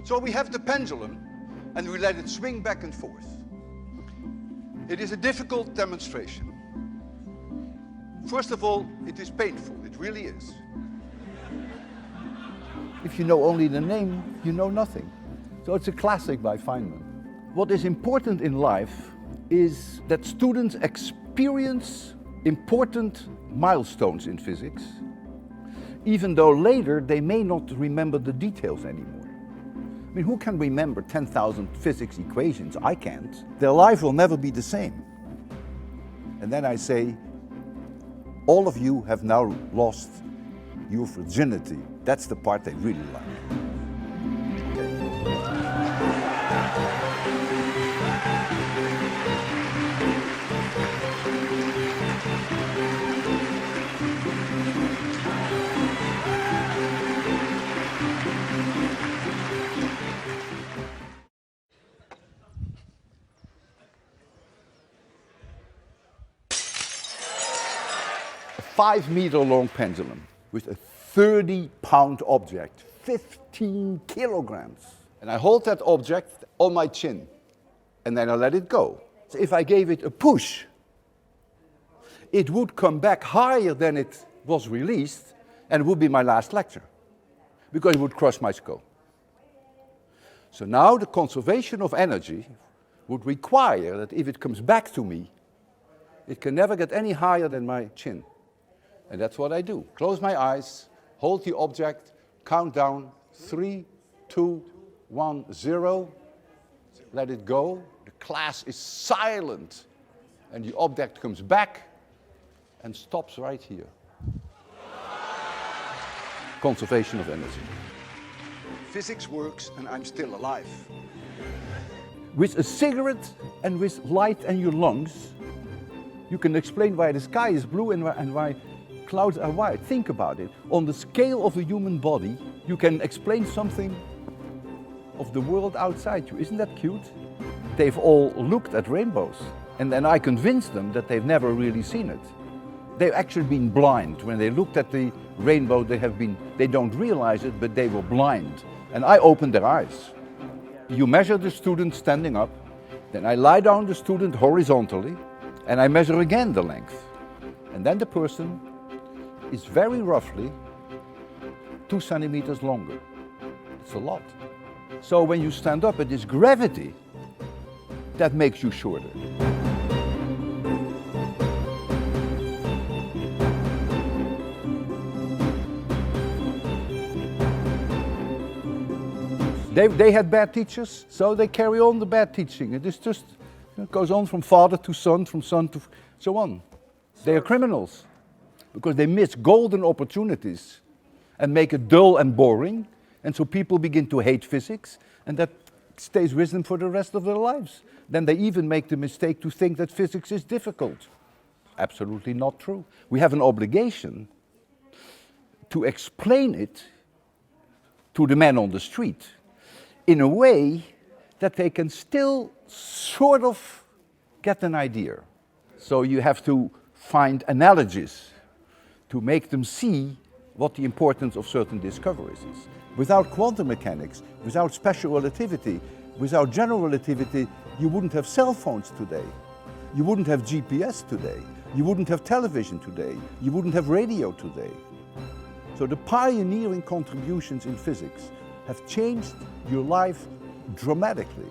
So we have the pendulum, and we let it swing back and forth. It is a difficult demonstration. First of all, it is painful. It really is. If you know only the name, you know nothing. So it's a classic by Feynman. What is important in life is that students experience important milestones in physics, even though later they may not remember the details anymore. I mean, who can remember 10,000 physics equations? I can't. Their life will never be the same. And then I say, all of you have now lost your virginity. That's the part they really like. A 5-meter-long pendulum with a 30-pound object, 15 kilograms. And I hold that object on my chin, and then I let it go. So if I gave it a push, it would come back higher than it was released, and it would be my last lecture, because it would crush my skull. So now the conservation of energy would require that if it comes back to me, it can never get any higher than my chin. And that's what I do. Close my eyes, hold the object, count down, 3, 2, 1, 0. Let it go. The class is silent. And the object comes back and stops right here. Conservation of energy. Physics works, and I'm still alive. With a cigarette and with light in your lungs, you can explain why the sky is blue and why clouds are white. Think about it. On the scale of a human body, you can explain something of the world outside you. Isn't that cute? They've all looked at rainbows, and then I convinced them that they've never really seen it. They've actually been blind. When they looked at the rainbow, they don't realize it, but they were blind. And I opened their eyes. You measure the student standing up, then I lie down the student horizontally, and I measure again the length. And then the person is very roughly 2 centimeters longer. It's a lot. So when you stand up, it is gravity that makes you shorter. They had bad teachers, so they carry on the bad teaching. It is just, it goes on from father to son to so on. They are criminals because they miss golden opportunities and make it dull and boring, and so people begin to hate physics, and that stays with them for the rest of their lives. Then they even make the mistake to think that physics is difficult. Absolutely not true. We have an obligation to explain it to the man on the street in a way that they can still sort of get an idea. So you have to find analogies to make them see what the importance of certain discoveries is. Without quantum mechanics, without special relativity, without general relativity, you wouldn't have cell phones today. You wouldn't have GPS today. You wouldn't have television today. You wouldn't have radio today. So the pioneering contributions in physics have changed your life dramatically.